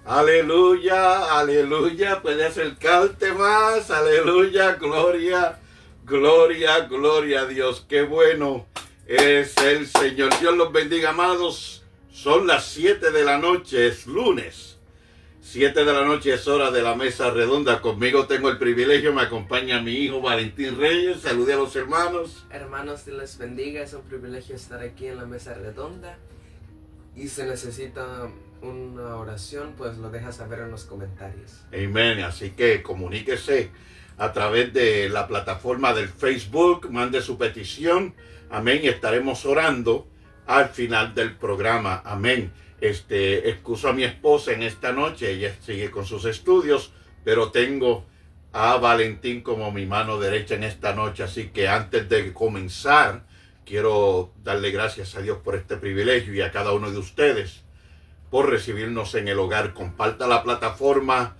Aleluya, aleluya, puede acercarte más, aleluya, gloria, gloria, gloria a Dios, qué bueno es el Señor. Dios los bendiga, amados. Son las 7 de la noche, es lunes. 7 de la noche es hora de la mesa redonda. Conmigo tengo el privilegio, me acompaña mi hijo Valentín Reyes. Salude a los hermanos. Hermanos, Dios les bendiga. Es un privilegio estar aquí en la mesa redonda. Y si necesita una oración, pues lo deja saber en los comentarios. Amén. Así que comuníquese a través de la plataforma del Facebook, mande su petición. Amén. Y estaremos orando al final del programa. Amén. Excuso a mi esposa en esta noche, ella sigue con sus estudios, pero tengo a Valentín como mi mano derecha en esta noche. Así que antes de comenzar, quiero darle gracias a Dios por este privilegio y a cada uno de ustedes por recibirnos en el hogar. Comparta la plataforma,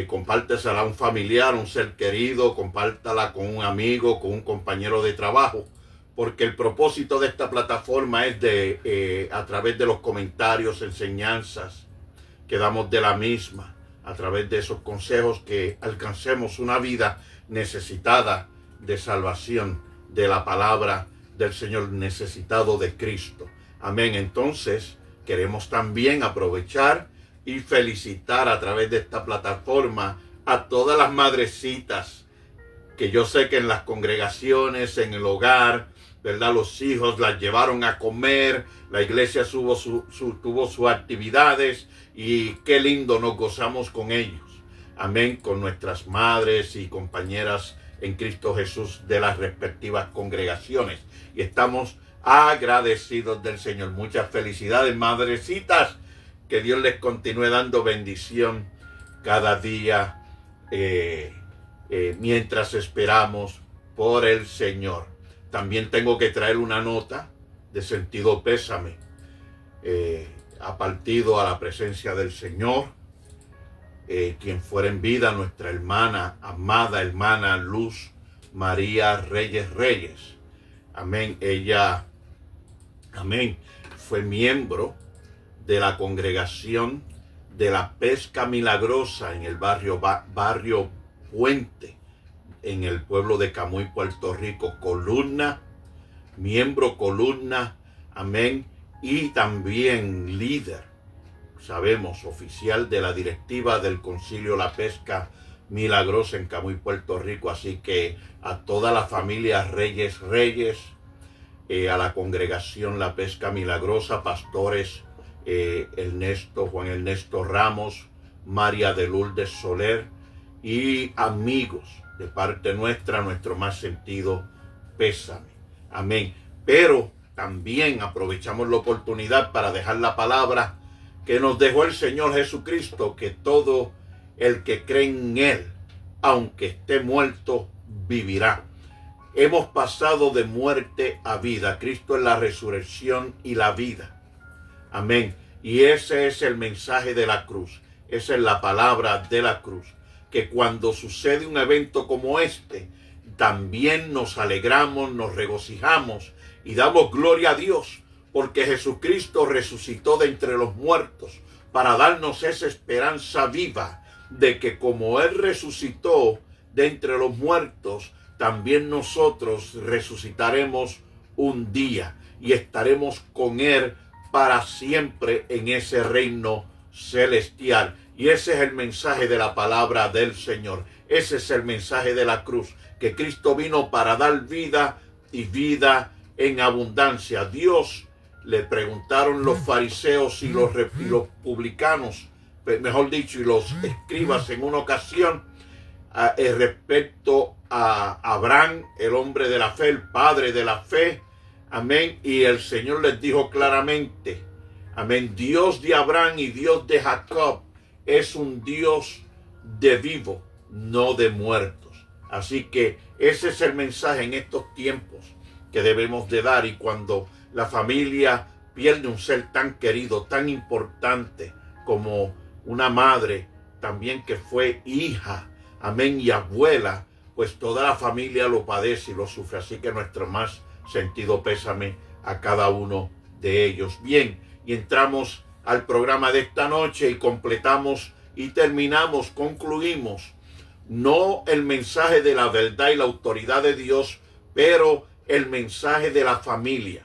compártesela a un familiar, un ser querido, compártala con un amigo, con un compañero de trabajo, porque el propósito de esta plataforma es de, a través de los comentarios, enseñanzas que damos de la misma, a través de esos consejos, que alcancemos una vida necesitada de salvación, de la palabra del Señor, necesitado de Cristo. Amén. Entonces, queremos también aprovechar y felicitar a través de esta plataforma a todas las madrecitas que yo sé que en las congregaciones, en el hogar, ¿verdad? Los hijos las llevaron a comer, la iglesia tuvo sus actividades y qué lindo nos gozamos con ellos. Amén, con nuestras madres y compañeras en Cristo Jesús de las respectivas congregaciones. Y estamos agradecidos del Señor. Muchas felicidades, madrecitas. Que Dios les continúe dando bendición cada día mientras esperamos por el Señor. También tengo que traer una nota de sentido pésame. Ha partido a la presencia del Señor, quien fuera en vida, nuestra hermana, amada hermana Luz María Reyes. Amén. Ella, amén, fue miembro de la congregación de la Pesca Milagrosa en el barrio Puente, en el pueblo de Camuy, Puerto Rico, miembro columna, amén, y también líder, sabemos, oficial de la directiva del Concilio La Pesca Milagrosa en Camuy, Puerto Rico. Así que a toda la familia Reyes, a la congregación La Pesca Milagrosa, pastores Juan Ernesto Ramos, María de Lourdes Soler y amigos, de parte nuestra, nuestro más sentido pésame. Amén. Pero también aprovechamos la oportunidad para dejar la palabra que nos dejó el Señor Jesucristo, que todo el que cree en Él, aunque esté muerto, vivirá. Hemos pasado de muerte a vida. Cristo es la resurrección y la vida. Amén. Y ese es el mensaje de la cruz. Esa es la palabra de la cruz. Que cuando sucede un evento como este, también nos alegramos, nos regocijamos y damos gloria a Dios, porque Jesucristo resucitó de entre los muertos para darnos esa esperanza viva de que como Él resucitó de entre los muertos, también nosotros resucitaremos un día y estaremos con Él para siempre en ese reino celestial. Y ese es el mensaje de la palabra del Señor. Ese es el mensaje de la cruz, que Cristo vino para dar vida y vida en abundancia. Dios, le preguntaron los fariseos y los publicanos, mejor dicho, y los escribas en una ocasión, respecto a Abraham, el hombre de la fe, el padre de la fe. Amén. Y el Señor les dijo claramente, amén, Dios de Abraham y Dios de Jacob es un Dios de vivo, no de muertos. Así que ese es el mensaje en estos tiempos que debemos de dar. Y cuando la familia pierde un ser tan querido, tan importante como una madre, también que fue hija, amén, y abuela, pues toda la familia lo padece y lo sufre. Así que nuestro más sentido pésame a cada uno de ellos. Bien, y entramos al programa de esta noche y completamos y terminamos, concluimos, no el mensaje de la verdad y la autoridad de Dios, pero el mensaje de la familia.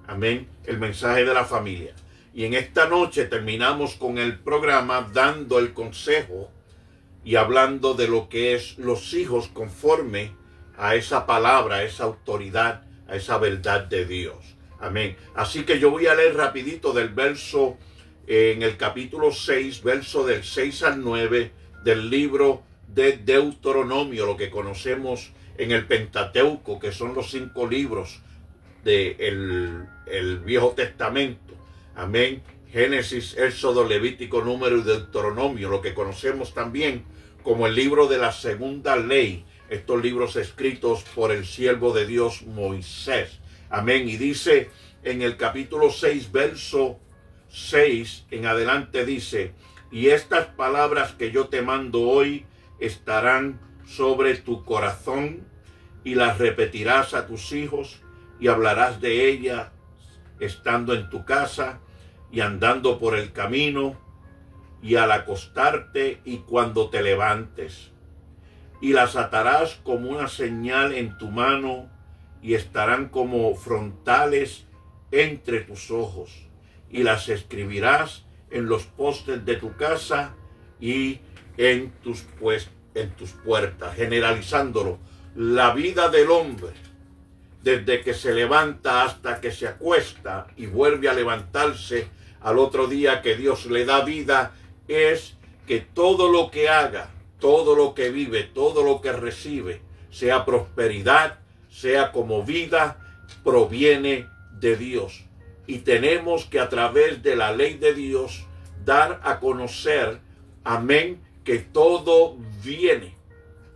Amén, el mensaje de la familia. Y en esta noche terminamos con el programa dando el consejo y hablando de lo que es los hijos conforme a esa palabra, a esa autoridad, a esa verdad de Dios. Amén. Así que yo voy a leer rapidito del verso, en el capítulo 6, verso del 6 al 9 del libro de Deuteronomio, lo que conocemos en el Pentateuco, que son los 5 libros del Viejo Testamento. Amén. Génesis, Éxodo, Levítico, Número y Deuteronomio, lo que conocemos también como el libro de la segunda ley, estos libros escritos por el siervo de Dios Moisés. Amén. Y dice en el capítulo 6, verso 6 en adelante, dice: y estas palabras que yo te mando hoy estarán sobre tu corazón, y las repetirás a tus hijos, y hablarás de ellas estando en tu casa y andando por el camino, y al acostarte y cuando te levantes. Y las atarás como una señal en tu mano, y estarán como frontales entre tus ojos, y las escribirás en los postes de tu casa y en tus puertas. Generalizándolo, la vida del hombre, desde que se levanta hasta que se acuesta y vuelve a levantarse al otro día que Dios le da vida, es que todo lo que haga, todo lo que vive, todo lo que recibe, sea prosperidad, sea como vida, proviene de Dios. Y tenemos que a través de la ley de Dios dar a conocer, amén, que todo viene,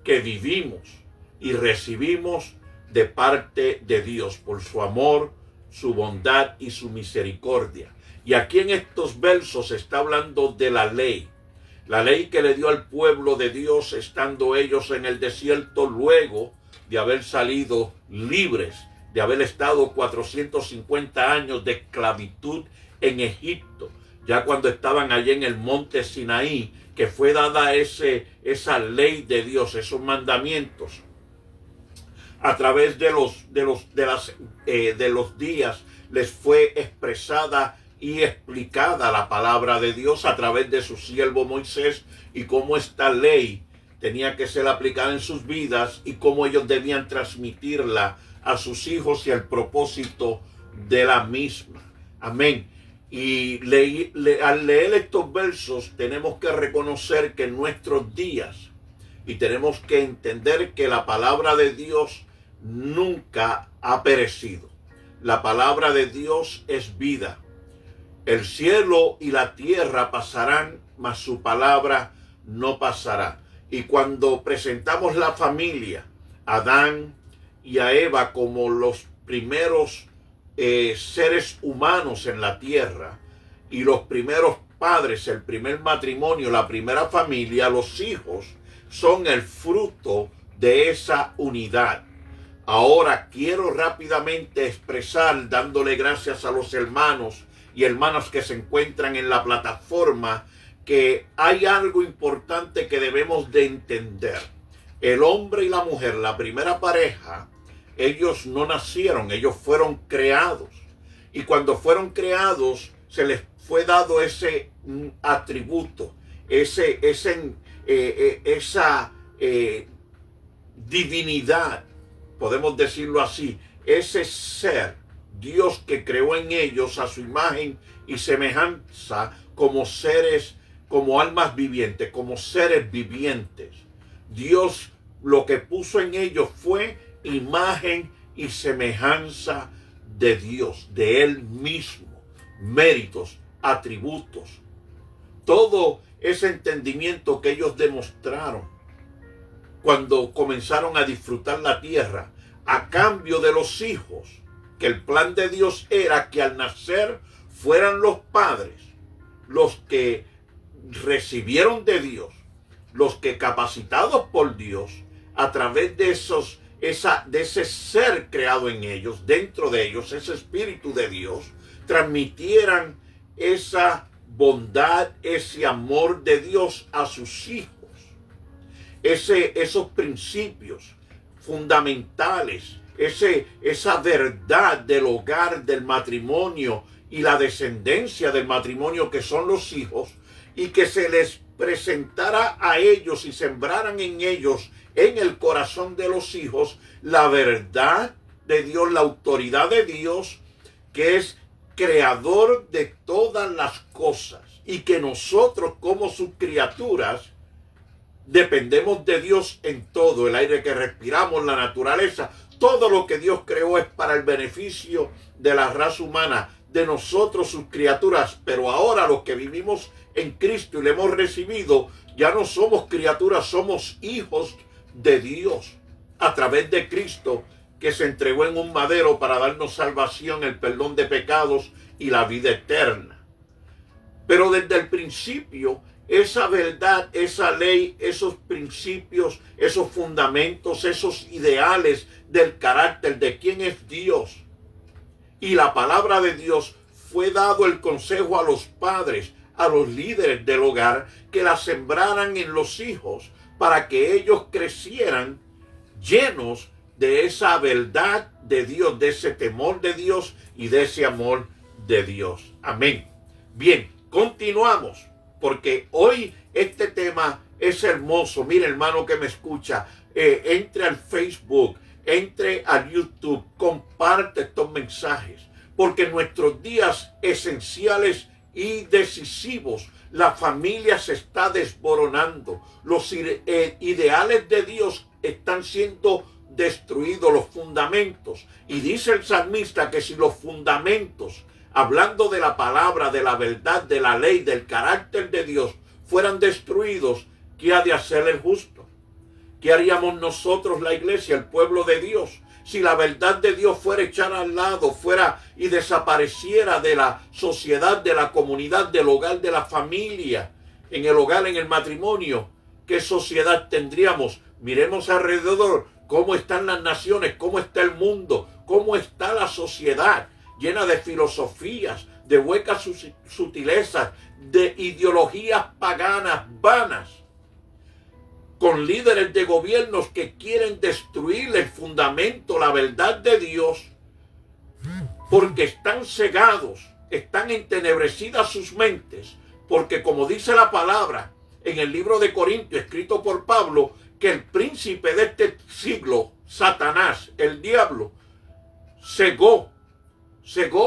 que vivimos y recibimos de parte de Dios por su amor, su bondad y su misericordia. Y aquí en estos versos está hablando de la ley que le dio al pueblo de Dios estando ellos en el desierto luego de haber salido libres, de haber estado 450 años de esclavitud en Egipto. Ya cuando estaban allí en el monte Sinaí, que fue dada esa ley de Dios, esos mandamientos, a través de los días les fue expresada y explicada la palabra de Dios a través de su siervo Moisés, y cómo esta ley tenía que ser aplicada en sus vidas y cómo ellos debían transmitirla a sus hijos y el propósito de la misma. Amén. Y al leer estos versos tenemos que reconocer que en nuestros días, y tenemos que entender que la palabra de Dios nunca ha perecido. La palabra de Dios es vida. El cielo y la tierra pasarán, mas su palabra no pasará. Y cuando presentamos la familia, a Adán y a Eva como los primeros seres humanos en la tierra, y los primeros padres, el primer matrimonio, la primera familia, los hijos, son el fruto de esa unidad. Ahora quiero rápidamente expresar, dándole gracias a los hermanos y hermanas que se encuentran en la plataforma, que hay algo importante que debemos de entender. El hombre y la mujer, la primera pareja, ellos no nacieron, ellos fueron creados. Y cuando fueron creados, se les fue dado ese atributo, esa divinidad, podemos decirlo así, ese ser, Dios que creó en ellos a su imagen y semejanza como seres, como almas vivientes, como seres vivientes. Dios lo que puso en ellos fue imagen y semejanza de Dios, de Él mismo, méritos, atributos. Todo ese entendimiento que ellos demostraron cuando comenzaron a disfrutar la tierra, a cambio de los hijos, que el plan de Dios era que al nacer fueran los padres los que recibieron de Dios, los que capacitados por Dios, a través de ese ser creado en ellos, dentro de ellos, ese espíritu de Dios, transmitieran esa bondad, ese amor de Dios a sus hijos, esos principios fundamentales, esa verdad del hogar, del matrimonio y la descendencia del matrimonio que son los hijos, y que se les presentara a ellos y sembraran en ellos, en el corazón de los hijos, la verdad de Dios, la autoridad de Dios, que es creador de todas las cosas, y que nosotros como sus criaturas dependemos de Dios en todo, el aire que respiramos, la naturaleza, todo lo que Dios creó es para el beneficio de la raza humana, de nosotros sus criaturas. Pero ahora los que vivimos en Cristo y le hemos recibido, ya no somos criaturas, somos hijos de Dios a través de Cristo, que se entregó en un madero para darnos salvación, el perdón de pecados y la vida eterna. Pero desde el principio, esa verdad, esa ley, esos principios, esos fundamentos, esos ideales del carácter de quién es Dios y la palabra de Dios, fue dado el consejo a los padres, a los líderes del hogar, que la sembraran en los hijos para que ellos crecieran llenos de esa verdad de Dios, de ese temor de Dios y de ese amor de Dios. Amén. Bien, continuamos, porque hoy este tema es hermoso. Mire, hermano que me escucha, entre al Facebook, entre a YouTube, comparte estos mensajes, porque en nuestros días esenciales y decisivos, la familia se está desboronando. Los ideales de Dios están siendo destruidos, los fundamentos. Y dice el salmista que si los fundamentos, hablando de la palabra, de la verdad, de la ley, del carácter de Dios, fueran destruidos, ¿qué ha de hacer el justo? ¿Qué haríamos nosotros, la iglesia, el pueblo de Dios, si la verdad de Dios fuera echada al lado, fuera y desapareciera de la sociedad, de la comunidad, del hogar, de la familia, en el hogar, en el matrimonio? ¿Qué sociedad tendríamos? Miremos alrededor cómo están las naciones, cómo está el mundo, cómo está la sociedad, llena de filosofías, de huecas sutilezas, de ideologías paganas, vanas, con líderes de gobiernos que quieren destruir el fundamento, la verdad de Dios, porque están cegados, están entenebrecidas sus mentes, porque como dice la palabra en el libro de Corintios, escrito por Pablo, que el príncipe de este siglo, Satanás, el diablo, cegó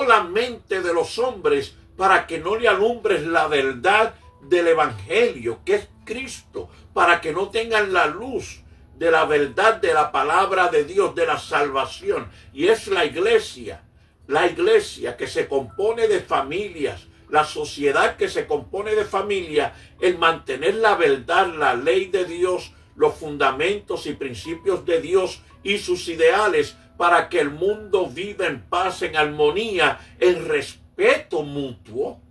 la mente de los hombres para que no le alumbres la verdad del evangelio, que es Cristo, para que no tengan la luz de la verdad de la palabra de Dios, de la salvación. Y es la iglesia que se compone de familias, la sociedad que se compone de familia, el mantener la verdad, la ley de Dios, los fundamentos y principios de Dios y sus ideales, para que el mundo viva en paz, en armonía, en respeto mutuo,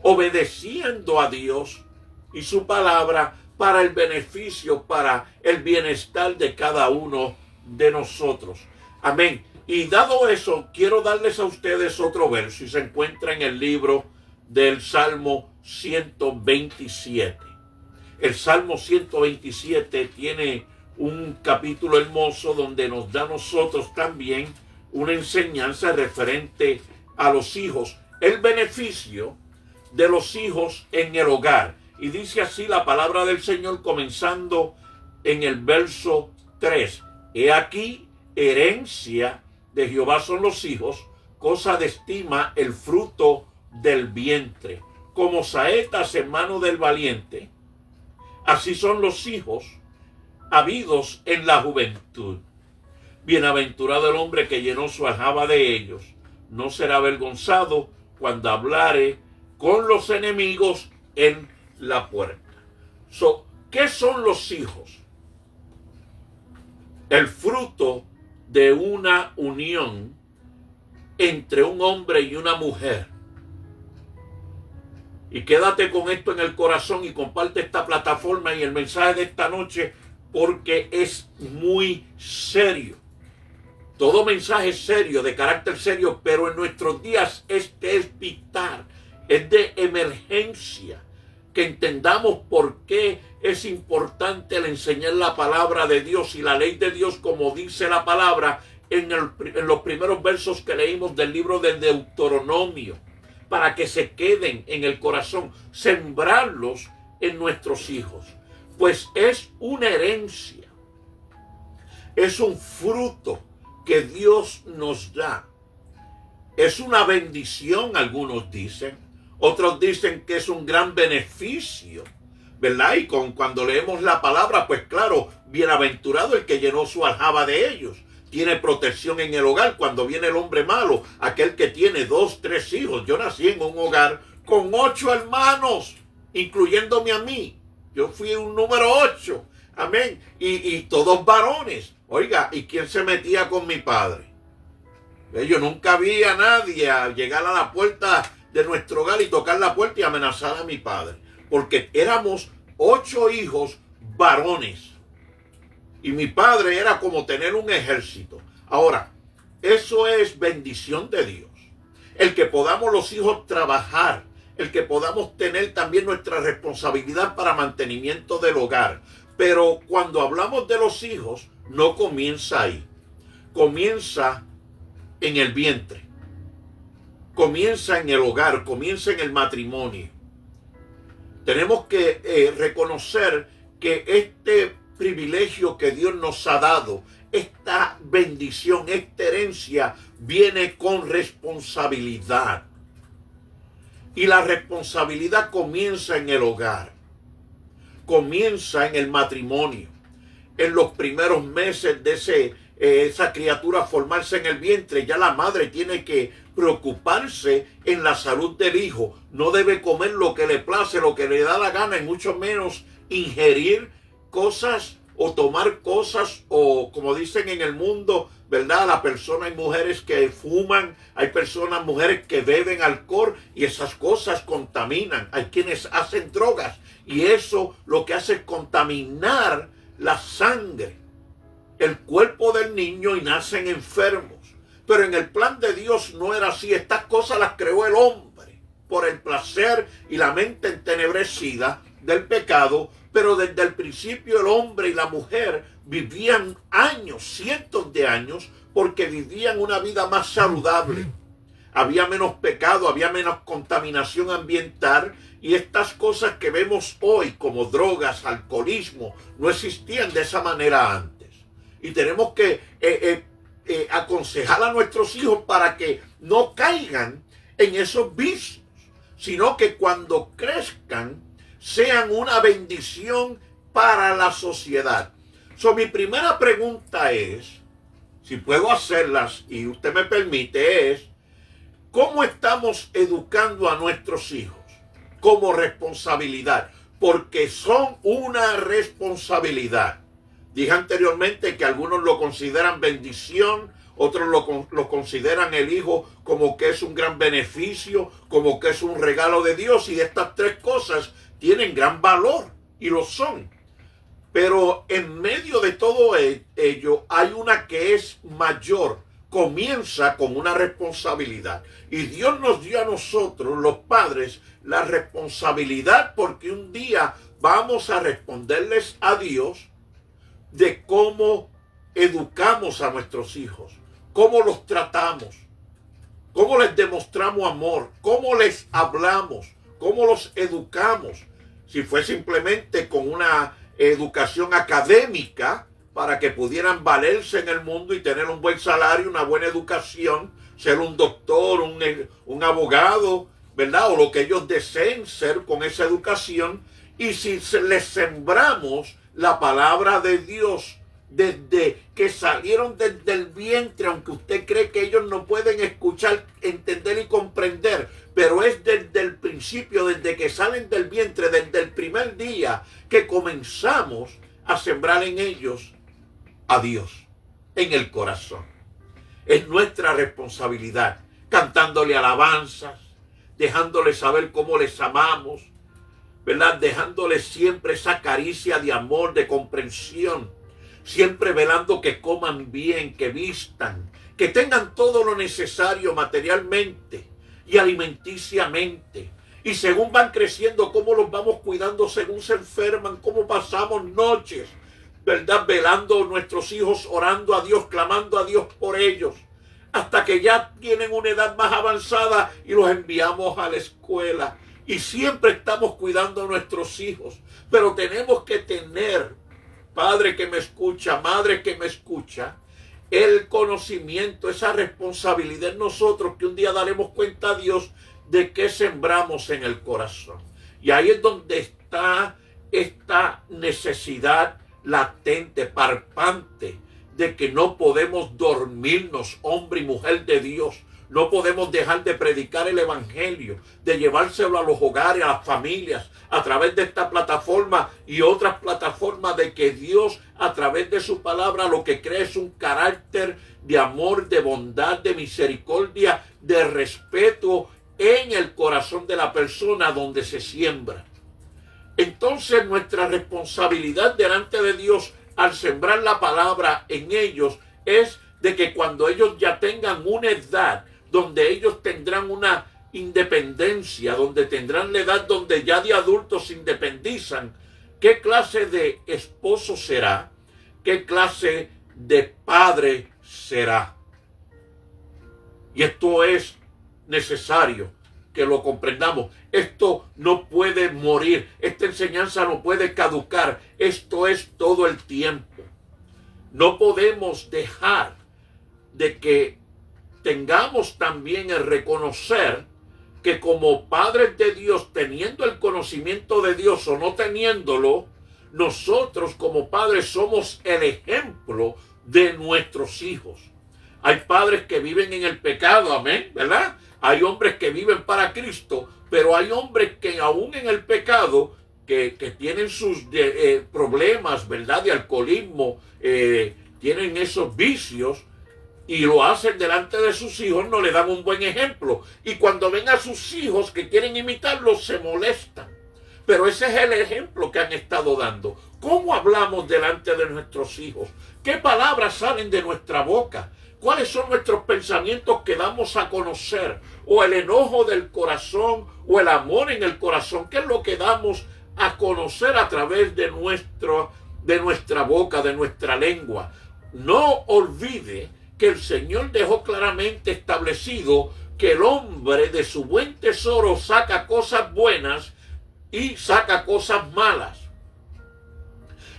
obedeciendo a Dios y su palabra para el beneficio, para el bienestar de cada uno de nosotros. Amén. Y dado eso, quiero darles a ustedes otro verso, y se encuentra en el libro del Salmo 127. El Salmo 127 tiene un capítulo hermoso donde nos da a nosotros también una enseñanza referente a los hijos, el beneficio de los hijos en el hogar. Y dice así la palabra del Señor, comenzando en el verso 3. He aquí, herencia de Jehová son los hijos, cosa de estima el fruto del vientre. Como saetas en mano del valiente, así son los hijos habidos en la juventud. Bienaventurado el hombre que llenó su aljaba de ellos. No será avergonzado cuando hablare con los enemigos en la puerta. ¿Qué son los hijos? El fruto de una unión entre un hombre y una mujer. Y quédate con esto en el corazón y comparte esta plataforma y el mensaje de esta noche, porque es muy serio. Todo mensaje es serio, de carácter serio, pero en nuestros días este es vital. es de emergencia que entendamos por qué es importante el enseñar la palabra de Dios y la ley de Dios, como dice la palabra en los primeros versos que leímos del libro del Deuteronomio, para que se queden en el corazón, sembrarlos en nuestros hijos. Pues es una herencia, es un fruto que Dios nos da. Es una bendición, algunos dicen. Otros dicen que es un gran beneficio, ¿verdad? Y cuando leemos la palabra, pues claro, bienaventurado el que llenó su aljaba de ellos. Tiene protección en el hogar cuando viene el hombre malo, aquel que tiene 2, 3 hijos. Yo nací en un hogar con 8 hermanos, incluyéndome a mí. Yo fui un número 8, amén. Y todos varones. Oiga, ¿y quién se metía con mi padre? Yo nunca vi a nadie a llegar a la puerta de nuestro hogar y tocar la puerta y amenazar a mi padre. Porque éramos 8 hijos varones. Y mi padre era como tener un ejército. Ahora, eso es bendición de Dios. El que podamos los hijos trabajar. El que podamos tener también nuestra responsabilidad para mantenimiento del hogar. Pero cuando hablamos de los hijos, no comienza ahí. Comienza en el vientre. Comienza en el hogar, comienza en el matrimonio. Tenemos que reconocer que este privilegio que Dios nos ha dado, esta bendición, esta herencia, viene con responsabilidad. Y la responsabilidad comienza en el hogar, comienza en el matrimonio. En los primeros meses de esa criatura formarse en el vientre, ya la madre tiene que preocuparse en la salud del hijo. No debe comer lo que le place, lo que le da la gana, y mucho menos ingerir cosas o tomar cosas, o como dicen en el mundo, ¿verdad? La persona, hay mujeres que fuman, hay personas, mujeres que beben alcohol, y esas cosas contaminan. Hay quienes hacen drogas y eso lo que hace es contaminar la sangre, el cuerpo del niño, y nacen enfermos. Pero en el plan de Dios no era así. Estas cosas las creó el hombre por el placer y la mente entenebrecida del pecado. Pero desde el principio el hombre y la mujer vivían años, cientos de años, porque vivían una vida más saludable. Había menos pecado, había menos contaminación ambiental, y estas cosas que vemos hoy como drogas, alcoholismo, no existían de esa manera antes. Y tenemos que aconsejar a nuestros hijos para que no caigan en esos vicios, sino que cuando crezcan sean una bendición para la sociedad. Mi primera pregunta es, si puedo hacerlas y usted me permite, es ¿cómo estamos educando a nuestros hijos? Como responsabilidad, porque son una responsabilidad. Dije anteriormente que algunos lo consideran bendición, otros lo consideran el hijo como que es un gran beneficio, como que es un regalo de Dios, y estas 3 cosas tienen gran valor, y lo son. Pero en medio de todo ello hay una que es mayor, comienza con una responsabilidad. Y Dios nos dio a nosotros, los padres, la responsabilidad, porque un día vamos a responderles a Dios de cómo educamos a nuestros hijos, cómo los tratamos, cómo les demostramos amor, cómo les hablamos, cómo los educamos. Si fue simplemente con una educación académica para que pudieran valerse en el mundo y tener un buen salario, una buena educación, ser un doctor, un abogado, ¿verdad? O lo que ellos deseen ser con esa educación. Y si les sembramos la palabra de Dios desde que salieron desde el vientre, aunque usted cree que ellos no pueden escuchar, entender y comprender, pero es desde el principio, desde que salen del vientre, desde el primer día que comenzamos a sembrar en ellos a Dios en el corazón. Es nuestra responsabilidad, cantándole alabanzas, dejándoles saber cómo les amamos, ¿verdad? Dejándoles siempre esa caricia de amor, de comprensión, siempre velando que coman bien, que vistan, que tengan todo lo necesario materialmente y alimenticiamente, Y según van creciendo, cómo los vamos cuidando según se enferman, cómo pasamos noches, ¿verdad? Velando a nuestros hijos, orando a Dios, clamando a Dios por ellos, hasta que ya tienen una edad más avanzada y los enviamos a la escuela. Y siempre estamos cuidando a nuestros hijos. Pero tenemos que tener, padre que me escucha, madre que me escucha, el conocimiento, esa responsabilidad en nosotros, que un día daremos cuenta a Dios de qué sembramos en el corazón. Y ahí es donde está esta necesidad latente, parpante, de que no podemos dormirnos, hombre y mujer de Dios. No podemos dejar de predicar el evangelio, de llevárselo a los hogares, a las familias, a través de esta plataforma y otras plataformas, de que Dios, a través de su palabra, lo que crea es un carácter de amor, de bondad, de misericordia, de respeto en el corazón de la persona donde se siembra. Entonces, nuestra responsabilidad delante de Dios al sembrar la palabra en ellos es de que cuando ellos ya tengan una edad donde ellos tendrán una independencia, donde tendrán la edad donde ya de adultos se independizan, ¿qué clase de esposo será? ¿Qué clase de padre será? Y esto es necesario que lo comprendamos. Esto no puede morir, esta enseñanza no puede caducar, esto es todo el tiempo. No podemos dejar de que tengamos también el reconocer que como padres de Dios, teniendo el conocimiento de Dios o no teniéndolo, nosotros como padres somos el ejemplo de nuestros hijos. Hay padres que viven en el pecado, amén, ¿verdad? Hay hombres que viven para Cristo, pero hay hombres que aún en el pecado, que tienen sus problemas, ¿verdad? De alcoholismo, tienen esos vicios, y lo hacen delante de sus hijos, no le dan un buen ejemplo. Y cuando ven a sus hijos que quieren imitarlos, se molestan. Pero ese es el ejemplo que han estado dando. ¿Cómo hablamos delante de nuestros hijos? ¿Qué palabras salen de nuestra boca? ¿Cuáles son nuestros pensamientos que damos a conocer? ¿O el enojo del corazón? ¿O el amor en el corazón? ¿Qué es lo que damos a conocer a través de nuestra boca, de nuestra lengua? No olvide que el Señor dejó claramente establecido que el hombre de su buen tesoro saca cosas buenas y saca cosas malas.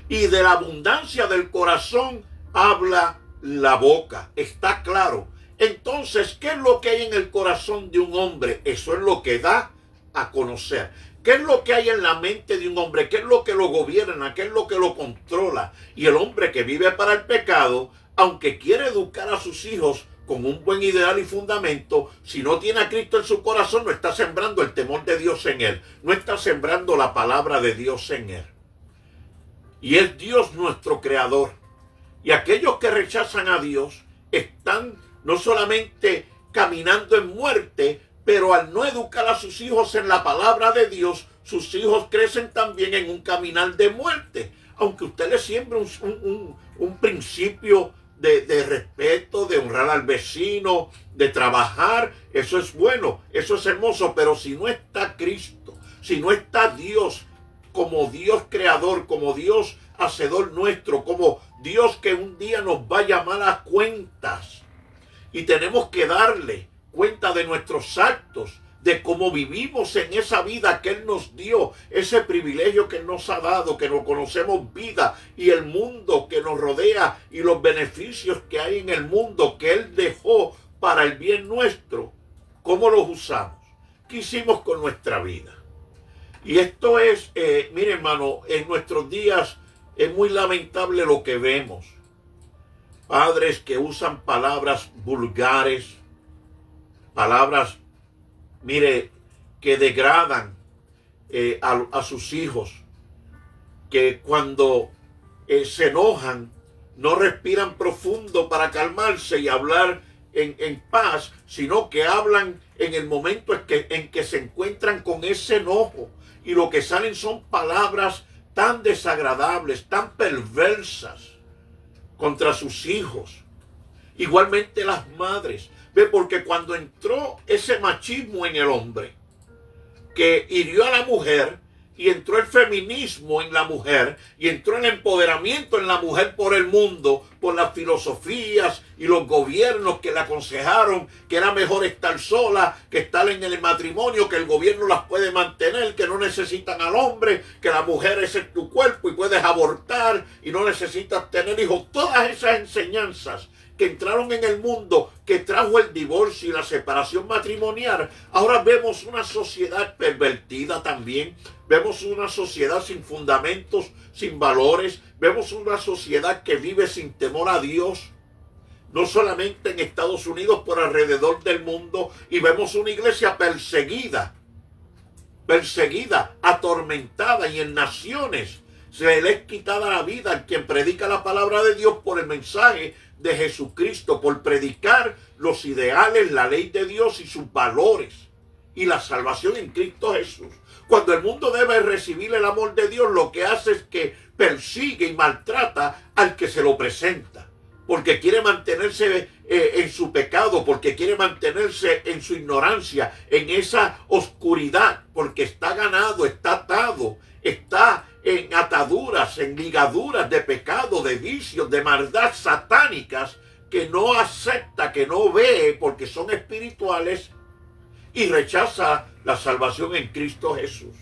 Y de la abundancia del corazón habla la boca. Está claro. Entonces, ¿qué es lo que hay en el corazón de un hombre? Eso es lo que da a conocer. ¿Qué es lo que hay en la mente de un hombre? ¿Qué es lo que lo gobierna? ¿Qué es lo que lo controla? Y el hombre que vive para el pecado, aunque quiere educar a sus hijos con un buen ideal y fundamento, si no tiene a Cristo en su corazón, no está sembrando el temor de Dios en él. No está sembrando la palabra de Dios en él. Y es Dios nuestro creador. Y aquellos que rechazan a Dios están no solamente caminando en muerte, pero al no educar a sus hijos en la palabra de Dios, sus hijos crecen también en un caminar de muerte. Aunque usted le siembre un principio de respeto, de honrar al vecino, de trabajar, eso es bueno, eso es hermoso, pero si no está Cristo, si no está Dios como Dios creador, como Dios hacedor nuestro, como Dios que un día nos va a llamar a cuentas y tenemos que darle cuenta de nuestros actos, de cómo vivimos en esa vida que Él nos dio, ese privilegio que Él nos ha dado, que nos conocemos vida y el mundo que nos rodea y los beneficios que hay en el mundo que Él dejó para el bien nuestro. ¿Cómo los usamos? ¿Qué hicimos con nuestra vida? Y esto es, mire hermano, en nuestros días es muy lamentable lo que vemos. Padres que usan palabras vulgares, palabras, mire, que degradan a sus hijos, que cuando se enojan no respiran profundo para calmarse y hablar en paz, sino que hablan en el momento en que se encuentran con ese enojo, y lo que salen son palabras tan desagradables, tan perversas contra sus hijos. Igualmente las madres. Ve, porque cuando entró ese machismo en el hombre, porque hirió a la mujer y entró el feminismo en la mujer y entró el empoderamiento en la mujer por el mundo, por las filosofías y los gobiernos que le aconsejaron que era mejor estar sola que estar en el matrimonio, que el gobierno las puede mantener, que no necesitan al hombre, que la mujer es en tu cuerpo y puedes abortar y no necesitas tener hijos. Todas esas enseñanzas que entraron en el mundo, que trajo el divorcio y la separación matrimonial. Ahora vemos una sociedad pervertida también. Vemos una sociedad sin fundamentos, sin valores. Vemos una sociedad que vive sin temor a Dios. No solamente en Estados Unidos, por alrededor del mundo. Y vemos una iglesia perseguida, atormentada, y en naciones se le es quitada la vida al quien predica la palabra de Dios por el mensaje de Jesucristo, por predicar los ideales, la ley de Dios y sus valores y la salvación en Cristo Jesús. Cuando el mundo debe recibir el amor de Dios, lo que hace es que persigue y maltrata al que se lo presenta, porque quiere mantenerse en su pecado, porque quiere mantenerse en su ignorancia, en esa oscuridad, porque está ganado, está atado, está en ataduras, en ligaduras de pecado, de vicios, de maldad satánicas, que no acepta, que no ve, porque son espirituales, y rechaza la salvación en Cristo Jesús.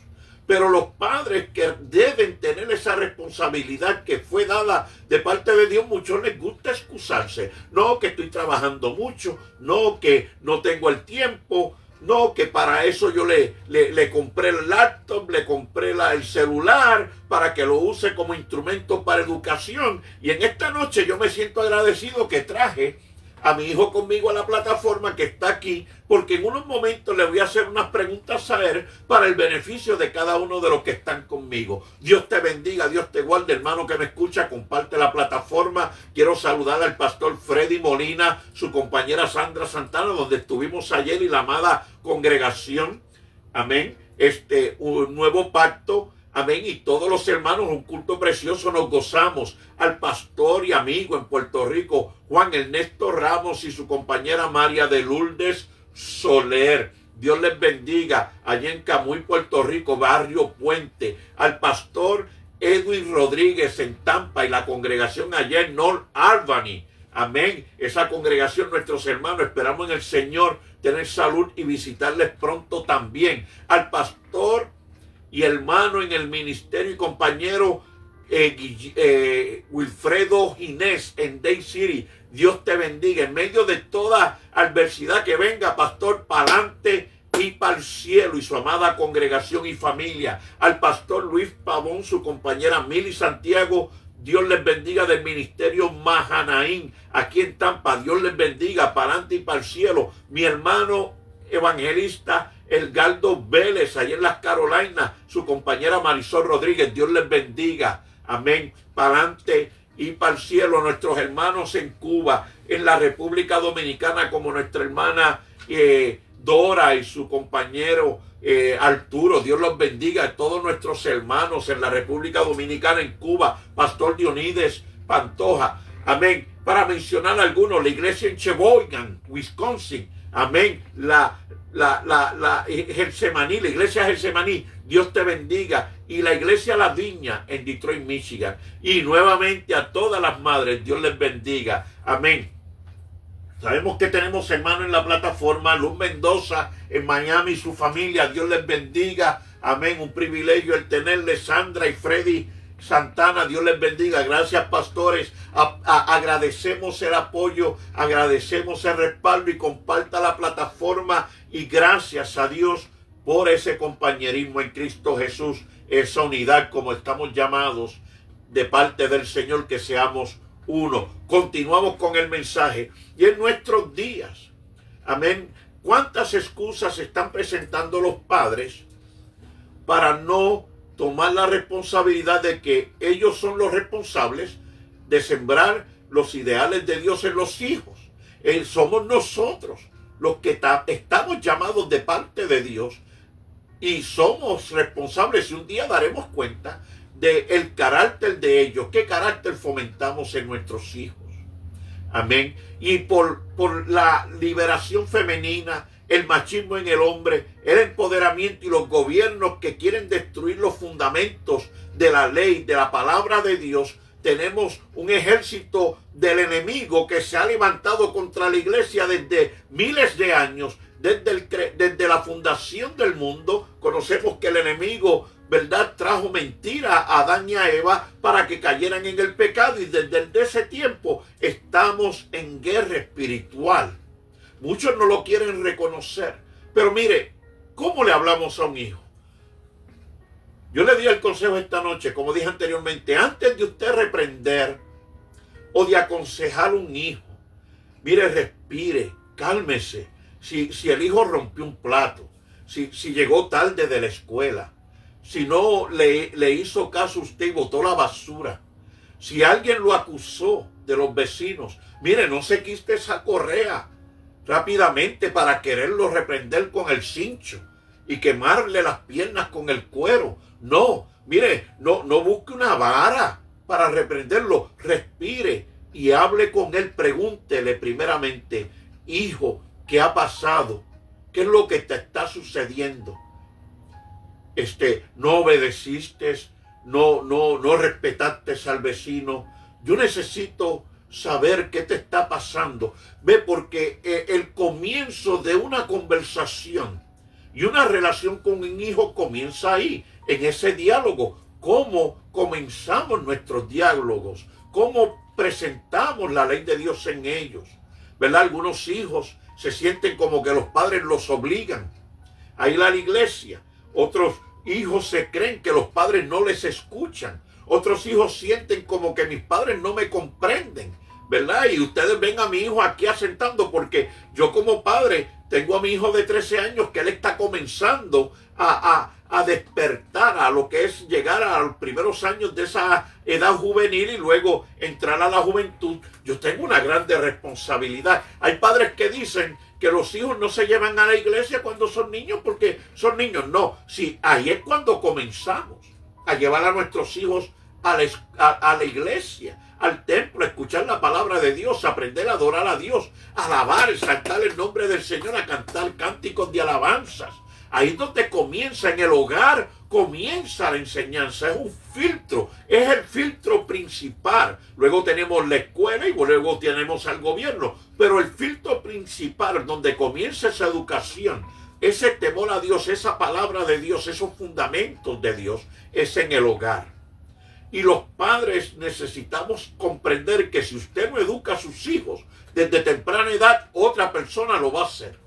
Pero los padres que deben tener esa responsabilidad que fue dada de parte de Dios, muchos les gusta excusarse. No, que estoy trabajando mucho, no, que no tengo el tiempo, no, que para eso yo le compré el laptop, le compré el celular para que lo use como instrumento para educación. Y en esta noche yo me siento agradecido que traje a mi hijo conmigo a la plataforma, que está aquí, porque en unos momentos le voy a hacer unas preguntas a él para el beneficio de cada uno de los que están conmigo. Dios te bendiga, Dios te guarde, hermano que me escucha, comparte la plataforma. Quiero saludar al pastor Freddy Molina, su compañera Sandra Santana, donde estuvimos ayer, y la amada congregación. Amén. Un nuevo pacto. Amén. Y todos los hermanos, un culto precioso, nos gozamos. Al pastor y amigo en Puerto Rico, Juan Ernesto Ramos, y su compañera María de Lourdes Soler. Dios les bendiga. Allá en Camuy, Puerto Rico, barrio Puente. Al pastor Edwin Rodríguez en Tampa, y la congregación allá en North Albany. Amén. Esa congregación, nuestros hermanos, esperamos en el Señor tener salud y visitarles pronto también. Al pastor y hermano en el ministerio y compañero Wilfredo Ginés en Day City. Dios te bendiga. En medio de toda adversidad que venga, pastor, pa'lante y para el cielo, y su amada congregación y familia. Al pastor Luis Pavón, su compañera Mili Santiago, Dios les bendiga, del ministerio Mahanaín aquí en Tampa. Dios les bendiga, pa'lante y para el cielo. Mi hermano evangelista Edgardo Vélez, allá en las Carolinas, su compañera Marisol Rodríguez. Dios les bendiga. Amén. Para adelante y para el cielo. Nuestros hermanos en Cuba, en la República Dominicana, como nuestra hermana Dora y su compañero Arturo. Dios los bendiga. A todos nuestros hermanos en la República Dominicana, en Cuba, pastor Dionides Pantoja. Amén. Para mencionar algunos, la iglesia en Sheboygan, Wisconsin. Amén. La Getsemaní, la iglesia Getsemaní, Dios te bendiga. Y la iglesia La Viña en Detroit, Michigan. Y nuevamente a todas las madres, Dios les bendiga. Amén. Sabemos que tenemos hermanos en la plataforma, Luz Mendoza en Miami y su familia, Dios les bendiga. Amén. Un privilegio el tenerles, Sandra y Freddy Santana, Dios les bendiga. Gracias, pastores. Agradecemos el apoyo, agradecemos el respaldo, y comparta la plataforma. Y gracias a Dios por ese compañerismo en Cristo Jesús, esa unidad, como estamos llamados de parte del Señor, que seamos uno. Continuamos con el mensaje. Y en nuestros días, amén, ¿cuántas excusas están presentando los padres para no tomar la responsabilidad de que ellos son los responsables de sembrar los ideales de Dios en los hijos? Somos nosotros los que estamos llamados de parte de Dios, y somos responsables, y un día daremos cuenta del carácter de ellos, qué carácter fomentamos en nuestros hijos. Amén. Y por la liberación femenina el machismo en el hombre, el empoderamiento y los gobiernos que quieren destruir los fundamentos de la ley, de la palabra de Dios. Tenemos un ejército del enemigo que se ha levantado contra la iglesia desde miles de años, desde la fundación del mundo. Conocemos que el enemigo, ¿verdad?, trajo mentira a Adán y a Eva para que cayeran en el pecado, y desde ese tiempo estamos en guerra espiritual. Muchos no lo quieren reconocer, pero mire, ¿cómo le hablamos a un hijo? Yo le di el consejo esta noche, como dije anteriormente, antes de usted reprender o de aconsejar a un hijo, mire, respire, cálmese. Si el hijo rompió un plato, si llegó tarde de la escuela, si no le hizo caso a usted y botó la basura, si alguien lo acusó de los vecinos, mire, no se quite esa correa rápidamente para quererlo reprender con el cincho y quemarle las piernas con el cuero. No, mire, no busque una vara para reprenderlo. Respire y hable con él. Pregúntele primeramente: hijo, ¿qué ha pasado? ¿Qué es lo que te está sucediendo? No obedeciste, no respetaste al vecino. Yo necesito saber qué te está pasando. Ve, porque el comienzo de una conversación y una relación con un hijo comienza ahí, en ese diálogo. ¿Cómo comenzamos nuestros diálogos? ¿Cómo presentamos la ley de Dios en ellos? ¿Verdad? Algunos hijos se sienten como que los padres los obligan a ir a la iglesia. Otros hijos se creen que los padres no les escuchan. Otros hijos sienten como que mis padres no me comprenden, ¿verdad? Y ustedes ven a mi hijo aquí asentando, porque yo como padre tengo a mi hijo de 13 años que él está comenzando a despertar a lo que es llegar a los primeros años de esa edad juvenil y luego entrar a la juventud. Yo tengo una grande responsabilidad. Hay padres que dicen que los hijos no se llevan a la iglesia cuando son niños porque son niños. No, sí, ahí es cuando comenzamos a llevar a nuestros hijos a la iglesia, al templo, a escuchar la palabra de Dios, a aprender a adorar a Dios, a alabar, exaltar el nombre del Señor, a cantar cánticos de alabanzas. Ahí es donde comienza, en el hogar, comienza la enseñanza. Es un filtro, es el filtro principal. Luego tenemos la escuela y luego tenemos al gobierno. Pero el filtro principal, donde comienza esa educación, ese temor a Dios, esa palabra de Dios, esos fundamentos de Dios, es en el hogar. Y los padres necesitamos comprender que si usted no educa a sus hijos desde temprana edad, otra persona lo va a hacer.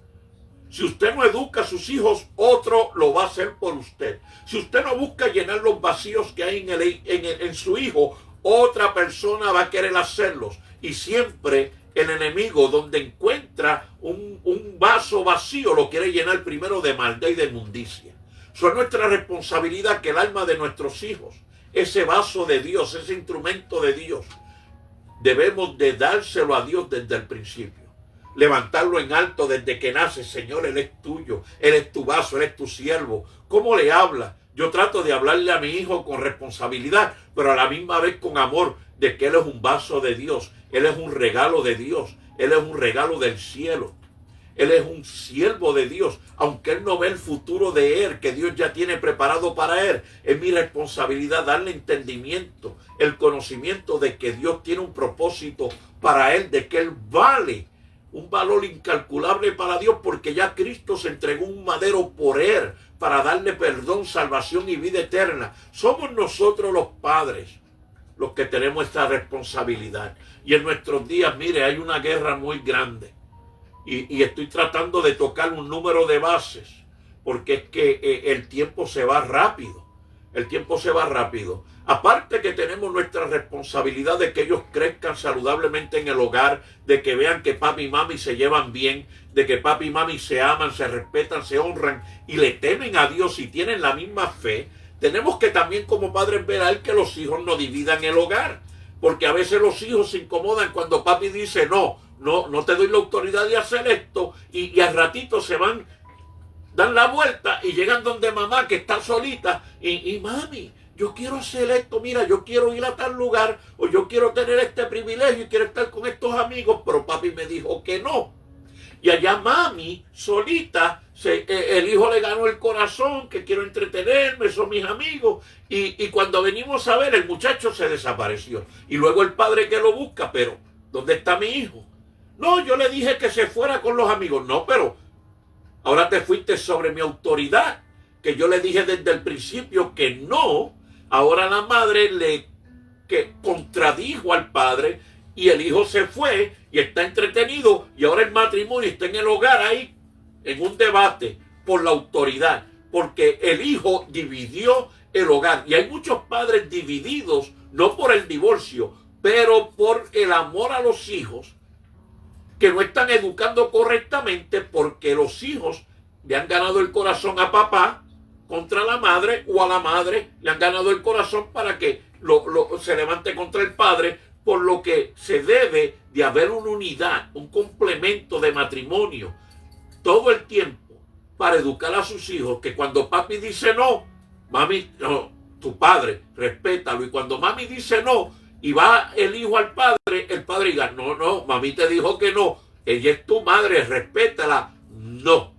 Si usted no educa a sus hijos, otro lo va a hacer por usted. Si usted no busca llenar los vacíos que hay en su hijo, otra persona va a querer hacerlos. Y siempre el enemigo, donde encuentra un vaso vacío, lo quiere llenar primero de maldad y de inmundicia. Es nuestra responsabilidad que el alma de nuestros hijos, ese vaso de Dios, ese instrumento de Dios, debemos de dárselo a Dios desde el principio. Levantarlo en alto desde que nace. Señor, Él es tuyo, Él es tu vaso, Él es tu siervo. ¿Cómo le habla? Yo trato de hablarle a mi hijo con responsabilidad, pero a la misma vez con amor, de que Él es un vaso de Dios, Él es un regalo de Dios, Él es un regalo del cielo. Él es un siervo de Dios, aunque Él no ve el futuro de Él, que Dios ya tiene preparado para Él. Es mi responsabilidad darle entendimiento, el conocimiento de que Dios tiene un propósito para Él, de que Él vale un valor incalculable para Dios, porque ya Cristo se entregó un madero por Él, para darle perdón, salvación y vida eterna. Somos nosotros los padres los que tenemos esta responsabilidad. Y en nuestros días, mire, hay una guerra muy grande. Y estoy tratando de tocar un número de bases, porque es que el tiempo se va rápido. El tiempo se va rápido. Aparte que tenemos nuestra responsabilidad de que ellos crezcan saludablemente en el hogar, de que vean que papi y mami se llevan bien, de que papi y mami se aman, se respetan, se honran y le temen a Dios y tienen la misma fe. Tenemos que también como padres ver que los hijos no dividan el hogar, porque a veces los hijos se incomodan cuando papi dice no te doy la autoridad de hacer esto, y al ratito se van, dan la vuelta y llegan donde mamá, que está solita, y mami, yo quiero hacer esto, mira, yo quiero ir a tal lugar, o yo quiero tener este privilegio y quiero estar con estos amigos, pero papi me dijo que no. Y allá mami, solita, el hijo le ganó el corazón, que quiero entretenerme, son mis amigos. Y cuando venimos a ver, el muchacho se desapareció. Y luego el padre que lo busca, pero ¿dónde está mi hijo? No, yo le dije que se fuera con los amigos. No, pero ahora te fuiste sobre mi autoridad, que yo le dije desde el principio que no. Ahora la madre que contradijo al padre y el hijo se fue y está entretenido y ahora el matrimonio está en el hogar ahí en un debate por la autoridad, porque el hijo dividió el hogar. Y hay muchos padres divididos, no por el divorcio, pero por el amor a los hijos, que no están educando correctamente porque los hijos le han ganado el corazón a papá contra la madre, o a la madre le han ganado el corazón para que se levante contra el padre, por lo que se debe de haber una unidad, un complemento de matrimonio todo el tiempo para educar a sus hijos, que cuando papi dice no, mami, no, tu padre, respétalo, y cuando mami dice no, y va el hijo al padre, el padre diga, no, no, mami te dijo que no, ella es tu madre, respétala, no.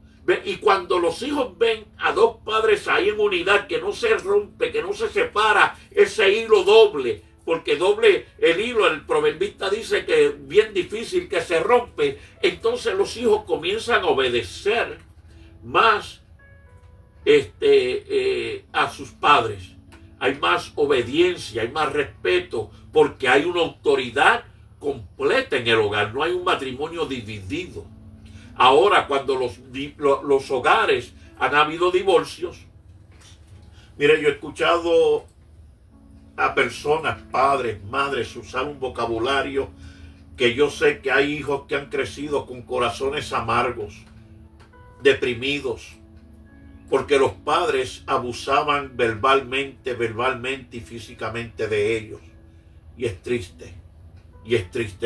Y cuando los hijos ven a dos padres ahí en unidad, que no se rompe, que no se separa ese hilo doble, porque doble el hilo, el proverbista dice que es bien difícil que se rompe, entonces los hijos comienzan a obedecer más a sus padres. Hay más obediencia, hay más respeto, porque hay una autoridad completa en el hogar, no hay un matrimonio dividido. Ahora, cuando los hogares han habido divorcios, mire, yo he escuchado a personas, padres, madres, usar un vocabulario que yo sé que hay hijos que han crecido con corazones amargos, deprimidos, porque los padres abusaban verbalmente y físicamente de ellos. Y es triste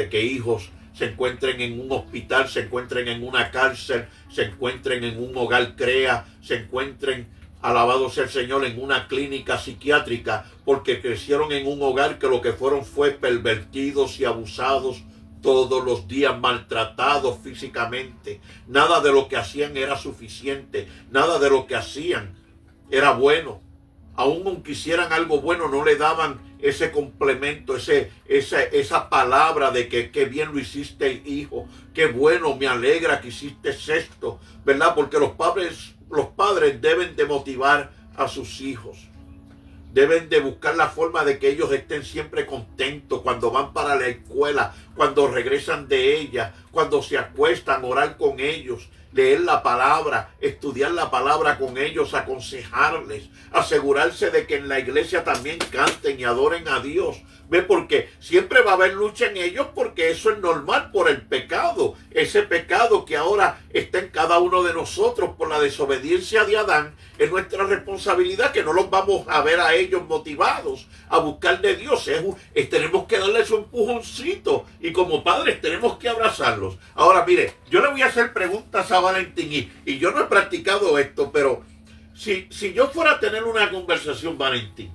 que hijos se encuentren en un hospital, se encuentren en una cárcel, se encuentren en un hogar CREA, se encuentren, alabado sea el Señor, en una clínica psiquiátrica, porque crecieron en un hogar que lo que fueron fue pervertidos y abusados todos los días, maltratados físicamente. Nada de lo que hacían era suficiente, nada de lo que hacían era bueno. Aún hicieran algo bueno, no le daban ese complemento, esa palabra de que qué bien lo hiciste, hijo, qué bueno, me alegra que hiciste esto, ¿verdad? Porque los padres deben de motivar a sus hijos. Deben de buscar la forma de que ellos estén siempre contentos cuando van para la escuela, cuando regresan de ella, cuando se acuestan, orar con ellos, leer la palabra, estudiar la palabra con ellos, aconsejarles, asegurarse de que en la iglesia también canten y adoren a Dios. ¿Ve? Porque siempre va a haber lucha en ellos, porque eso es normal por el pecado. Ese pecado que ahora está en cada uno de nosotros por la desobediencia de Adán, es nuestra responsabilidad, que no los vamos a ver a ellos motivados a buscar de Dios. Tenemos que darles un empujoncito, y como padres tenemos que abrazarlos. Ahora mire, yo le voy a hacer preguntas a Valentín, y yo no he practicado esto, pero si yo fuera a tener una conversación, Valentín,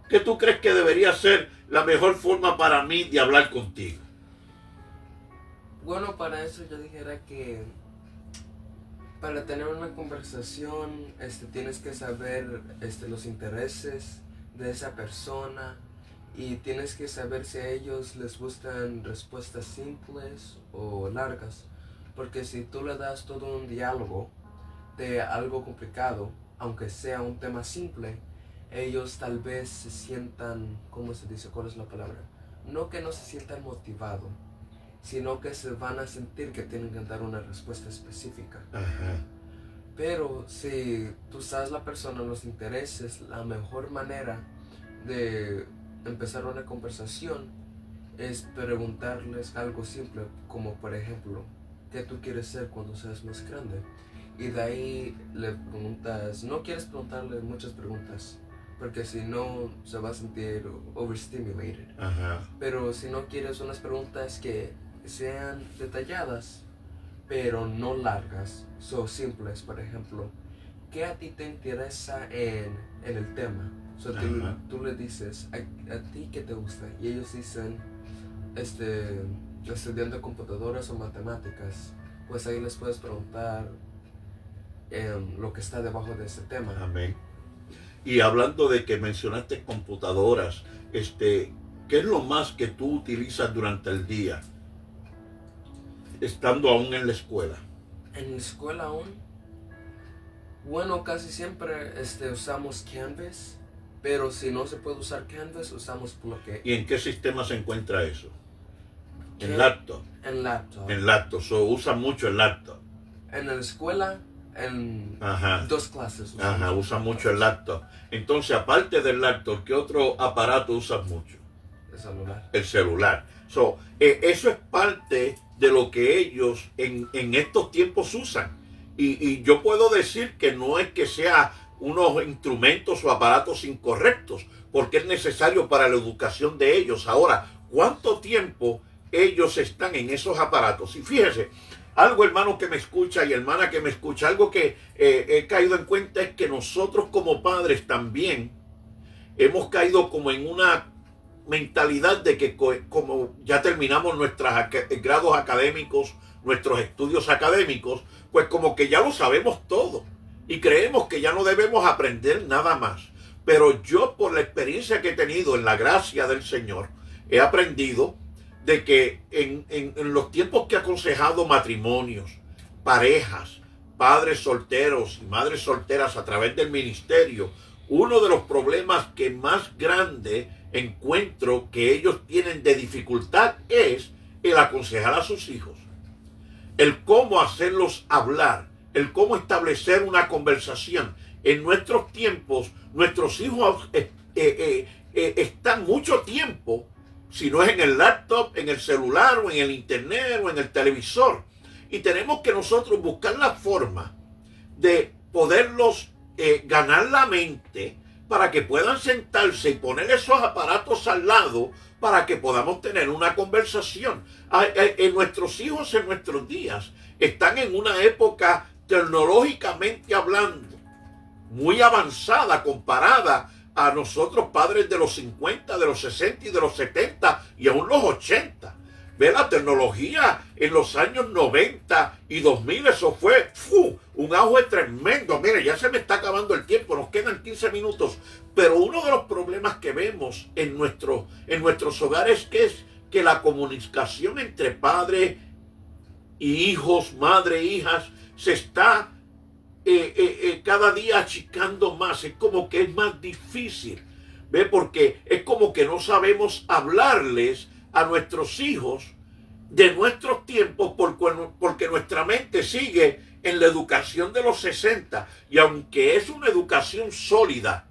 ¿qué tú crees que debería ser la mejor forma para mí de hablar contigo? Bueno, para eso yo dijera que para tener una conversación tienes que saber los intereses de esa persona, y tienes que saber si a ellos les gustan respuestas simples o largas, porque si tú le das todo un diálogo de algo complicado, aunque sea un tema simple, ellos tal vez se sientan, ¿cómo se dice? ¿Cuál es la palabra? No que no se sientan motivados, sino que se van a sentir que tienen que dar una respuesta específica. Ajá. Pero si tú sabes la persona, los intereses, la mejor manera de empezar una conversación es preguntarles algo simple, como por ejemplo, ¿qué tú quieres ser cuando seas más grande? Y de ahí le preguntas, no quieres preguntarle muchas preguntas, porque si no se va a sentir overstimulated. Ajá. Pero si no, quieres unas preguntas que sean detalladas, pero no largas, son simples. Por ejemplo, ¿qué a ti te interesa en el tema? So, tú le dices, ¿a ti qué te gusta? Y ellos dicen, estudiando computadoras o matemáticas. pues ahí les puedes preguntar lo que está debajo de ese tema. Amén. Y hablando de que mencionaste computadoras, ¿qué es lo más que tú utilizas durante el día, estando aún en la escuela? En la escuela aún, bueno, casi siempre usamos Canvas, pero si no se puede usar Canvas, usamos Blockly. ¿Y en qué sistema se encuentra eso? ¿En laptop? En laptop. En laptop, usan mucho el laptop. En la escuela, en Ajá. 2 clases. Ajá, usan mucho el laptop. Entonces, aparte del laptop, ¿qué otro aparato usas mucho? El celular. El celular. Eso es parte de lo que ellos en estos tiempos usan. Y yo puedo decir que no es que sea unos instrumentos o aparatos incorrectos, porque es necesario para la educación de ellos. Ahora, ¿cuánto tiempo ellos están en esos aparatos? Y fíjese, algo, hermano que me escucha y hermana que me escucha, algo que he caído en cuenta es que nosotros como padres también hemos caído como en una mentalidad de que como ya terminamos nuestros grados académicos, nuestros estudios académicos, pues como que ya lo sabemos todo y creemos que ya no debemos aprender nada más. Pero yo, por la experiencia que he tenido en la gracia del Señor, he aprendido de que en los tiempos que he aconsejado matrimonios, parejas, padres solteros y madres solteras a través del ministerio, uno de los problemas que más grande encuentro que ellos tienen de dificultad es el aconsejar a sus hijos, el cómo hacerlos hablar, el cómo establecer una conversación. En nuestros tiempos, nuestros hijos están mucho tiempo, si no es en el laptop, en el celular o en el internet o en el televisor. Y tenemos que nosotros buscar la forma de poderlos ganar la mente para que puedan sentarse y poner esos aparatos al lado para que podamos tener una conversación. Nuestros hijos en nuestros días están en una época tecnológicamente hablando muy avanzada comparada a nosotros padres de los 50, de los 60 y de los 70 y aún los 80. Ve, la tecnología en los años 90 y 2000, eso fue un auge tremendo. Mire, ya se me está acabando el tiempo, nos quedan 15 minutos. Pero uno de los problemas que vemos en nuestros hogares es que la comunicación entre padres y hijos, madre e hijas, se está cada día achicando más. Es como que es más difícil, ¿ve? Porque es como que no sabemos hablarles a nuestros hijos de nuestros tiempos porque nuestra mente sigue en la educación de los 60. Y aunque es una educación sólida,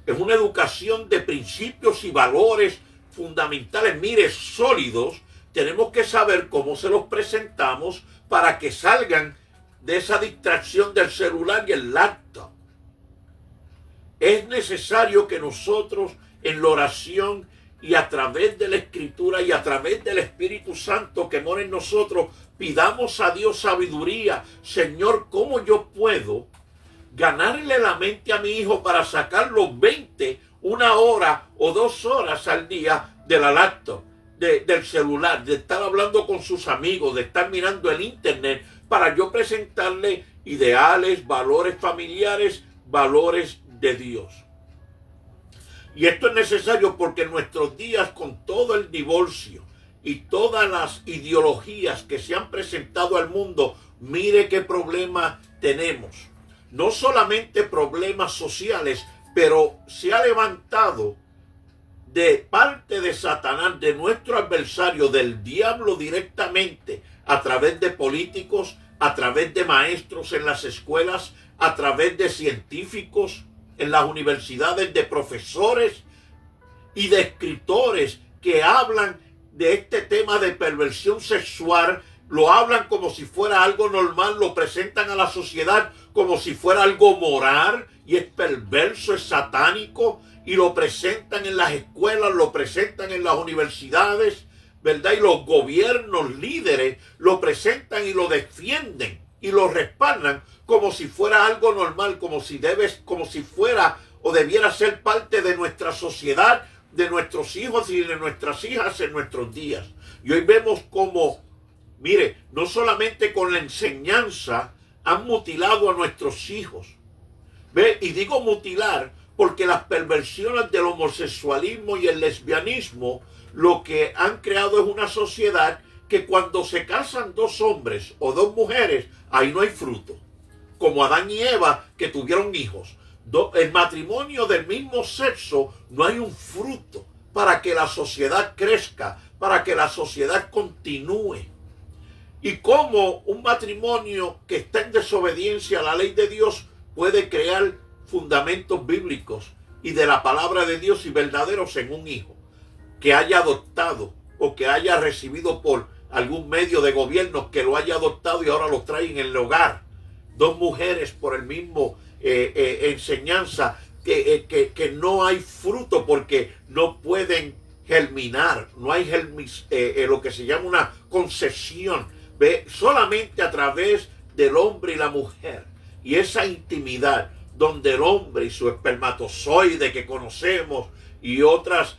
es una educación de principios y valores fundamentales, mire, sólidos, tenemos que saber cómo se los presentamos para que salgan de esa distracción del celular y el laptop. Es necesario que nosotros en la oración y a través de la Escritura y a través del Espíritu Santo que mora en nosotros, pidamos a Dios sabiduría. Señor, ¿cómo yo puedo ganarle la mente a mi hijo para sacar los 20, 1 hora o 2 horas al día de la laptop, del celular, de estar hablando con sus amigos, de estar mirando el internet, para yo presentarle ideales, valores familiares, valores de Dios? Y esto es necesario porque en nuestros días, con todo el divorcio y todas las ideologías que se han presentado al mundo, mire qué problema tenemos. No solamente problemas sociales, pero se ha levantado de parte de Satanás, de nuestro adversario, del diablo directamente, a través de políticos, a través de maestros en las escuelas, a través de científicos en las universidades, de profesores y de escritores que hablan de este tema de perversión sexual. Lo hablan como si fuera algo normal, lo presentan a la sociedad como si fuera algo moral, y es perverso, es satánico, y lo presentan en las escuelas, lo presentan en las universidades, ¿verdad? Y los gobiernos líderes lo presentan y lo defienden y lo respaldan como si fuera algo normal, como si fuera o debiera ser parte de nuestra sociedad, de nuestros hijos y de nuestras hijas en nuestros días. Y hoy vemos como Mire, no solamente con la enseñanza han mutilado a nuestros hijos. ¿Ve? Y digo mutilar porque las perversiones del homosexualismo y el lesbianismo lo que han creado es una sociedad que cuando se casan dos hombres o dos mujeres, ahí no hay fruto. Como Adán y Eva que tuvieron hijos. El matrimonio del mismo sexo no hay un fruto para que la sociedad crezca, para que la sociedad continúe. Y cómo un matrimonio que está en desobediencia a la ley de Dios puede crear fundamentos bíblicos y de la palabra de Dios y verdaderos en un hijo que haya adoptado o que haya recibido por algún medio de gobierno que lo haya adoptado y ahora lo trae en el hogar. Dos mujeres por el mismo enseñanza que no hay fruto porque no pueden germinar, no hay lo que se llama una concepción. ¿Ve? Solamente a través del hombre y la mujer y esa intimidad donde el hombre y su espermatozoide que conocemos y otras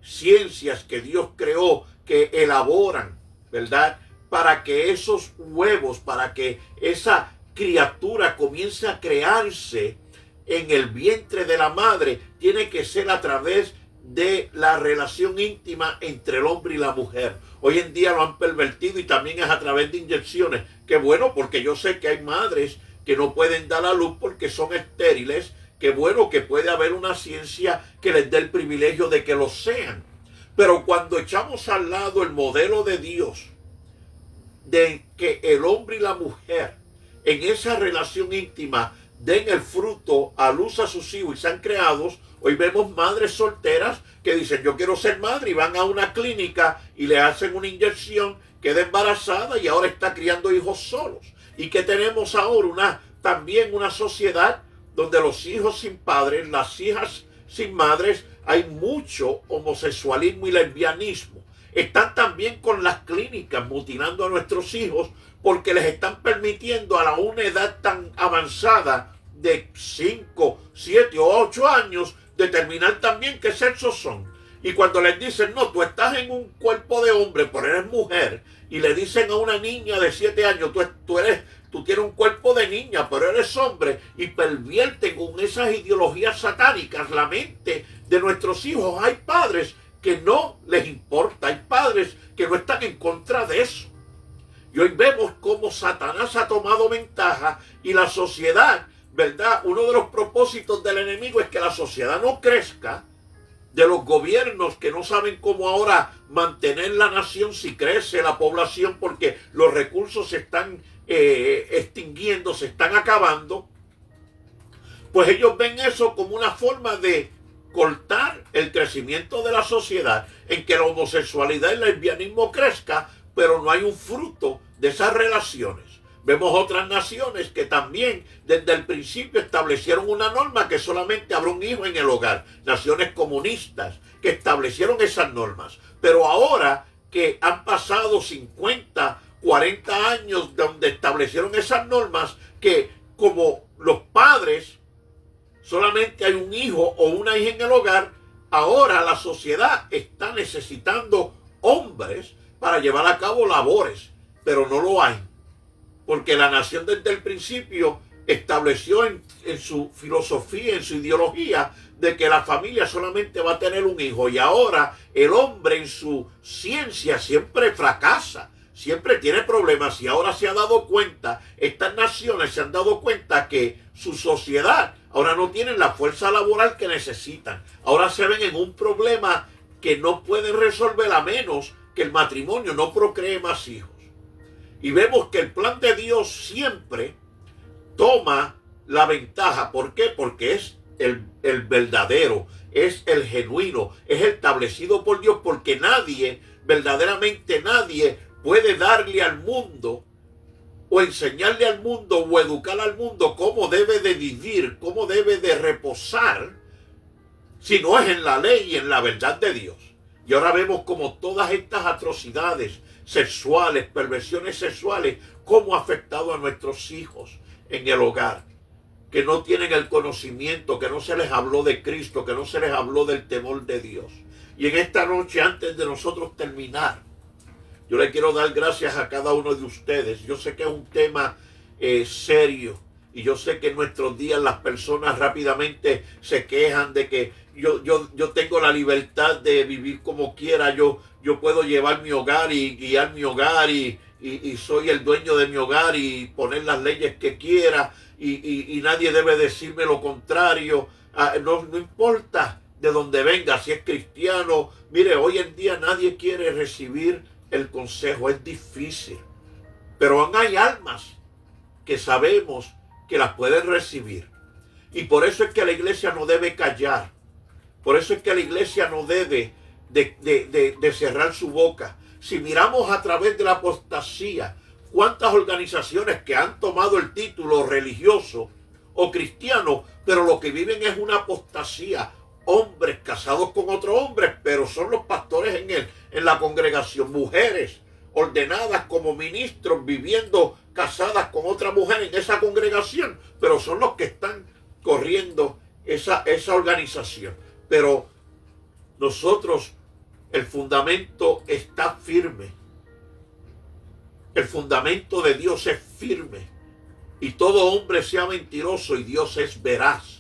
ciencias que Dios creó que elaboran, ¿verdad? Para que esos huevos, para que esa criatura comience a crearse en el vientre de la madre, tiene que ser a través de la relación íntima entre el hombre y la mujer. Hoy en día lo han pervertido y también es a través de inyecciones. Qué bueno, porque yo sé que hay madres que no pueden dar a luz porque son estériles. Qué bueno que puede haber una ciencia que les dé el privilegio de que lo sean. Pero cuando echamos al lado el modelo de Dios, de que el hombre y la mujer en esa relación íntima den el fruto a luz a sus hijos y sean creados, hoy vemos madres solteras que dicen yo quiero ser madre y van a una clínica y le hacen una inyección, queda embarazada y ahora está criando hijos solos. Y que tenemos ahora también una sociedad donde los hijos sin padres, las hijas sin madres, hay mucho homosexualismo y lesbianismo. Están también con las clínicas mutilando a nuestros hijos porque les están permitiendo a una edad tan avanzada de 5, 7 o 8 años determinar también qué sexos son. Y cuando les dicen, no, tú estás en un cuerpo de hombre, pero eres mujer, y le dicen a una niña de 7 años, tú tienes un cuerpo de niña, pero eres hombre, y pervierten con esas ideologías satánicas la mente de nuestros hijos. Hay padres que no les importa, hay padres que no están en contra de eso. Y hoy vemos cómo Satanás ha tomado ventaja y la sociedad, ¿verdad? Uno de los propósitos del enemigo es que la sociedad no crezca, de los gobiernos que no saben cómo ahora mantener la nación si crece la población porque los recursos se están extinguiendo, se están acabando. Pues ellos ven eso como una forma de cortar el crecimiento de la sociedad, en que la homosexualidad y el lesbianismo crezca, pero no hay un fruto de esas relaciones. Vemos otras naciones que también desde el principio establecieron una norma que solamente habrá un hijo en el hogar. Naciones comunistas que establecieron esas normas. Pero ahora que han pasado 50, 40 años donde establecieron esas normas, que como los padres solamente hay un hijo o una hija en el hogar, ahora la sociedad está necesitando hombres para llevar a cabo labores, pero no lo hay. Porque la nación desde el principio estableció en su filosofía, en su ideología, de que la familia solamente va a tener un hijo. Y ahora el hombre en su ciencia siempre fracasa, siempre tiene problemas. Y ahora se ha dado cuenta, estas naciones se han dado cuenta que su sociedad ahora no tienen la fuerza laboral que necesitan. Ahora se ven en un problema que no pueden resolver a menos que el matrimonio no procree más hijos. Y vemos que el plan de Dios siempre toma la ventaja. ¿Por qué? Porque es el verdadero, es el genuino, es el establecido por Dios, porque nadie, verdaderamente nadie, puede darle al mundo o enseñarle al mundo o educar al mundo cómo debe de vivir, cómo debe de reposar, si no es en la ley y en la verdad de Dios. Y ahora vemos como todas estas atrocidades sexuales, perversiones sexuales, cómo ha afectado a nuestros hijos en el hogar, que no tienen el conocimiento, que no se les habló de Cristo, que no se les habló del temor de Dios. Y en esta noche, antes de nosotros terminar, Yo le quiero dar gracias a cada uno de ustedes. Yo sé que es un tema serio. Y yo sé que en nuestros días las personas rápidamente se quejan de que yo tengo la libertad de vivir como quiera. Yo puedo llevar mi hogar y guiar mi hogar y soy el dueño de mi hogar y poner las leyes que quiera y nadie debe decirme lo contrario. No importa de dónde venga, si es cristiano. Mire, hoy en día nadie quiere recibir el consejo, es difícil. Pero aún hay almas que sabemos que las pueden recibir. Y por eso es que la iglesia no debe callar. Por eso es que la iglesia no debe de cerrar su boca. Si miramos a través de la apostasía, cuántas organizaciones que han tomado el título religioso o cristiano, pero lo que viven es una apostasía. Hombres casados con otros hombres, pero son los pastores en la congregación. Mujeres ordenadas como ministros viviendo casadas con otra mujer en esa congregación, pero son los que están corriendo esa organización. Pero nosotros, el fundamento está firme. El fundamento de Dios es firme. Y todo hombre sea mentiroso y Dios es veraz.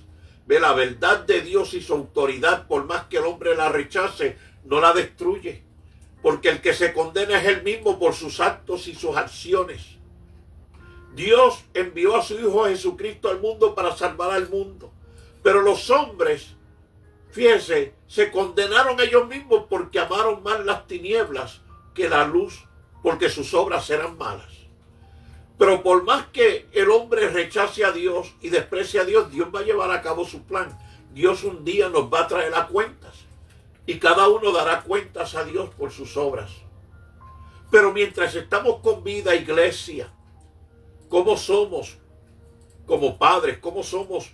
Ve, la verdad de Dios y su autoridad, por más que el hombre la rechace, no la destruye. Porque el que se condena es él mismo por sus actos y sus acciones. Dios envió a su Hijo Jesucristo al mundo para salvar al mundo. Pero los hombres, fíjense, se condenaron ellos mismos porque amaron más las tinieblas que la luz, porque sus obras eran malas. Pero por más que el hombre rechace a Dios y desprecie a Dios, Dios va a llevar a cabo su plan. Dios un día nos va a traer a cuentas. Y cada uno dará cuentas a Dios por sus obras. Pero mientras estamos con vida, iglesia, ¿cómo somos como padres? ¿Cómo somos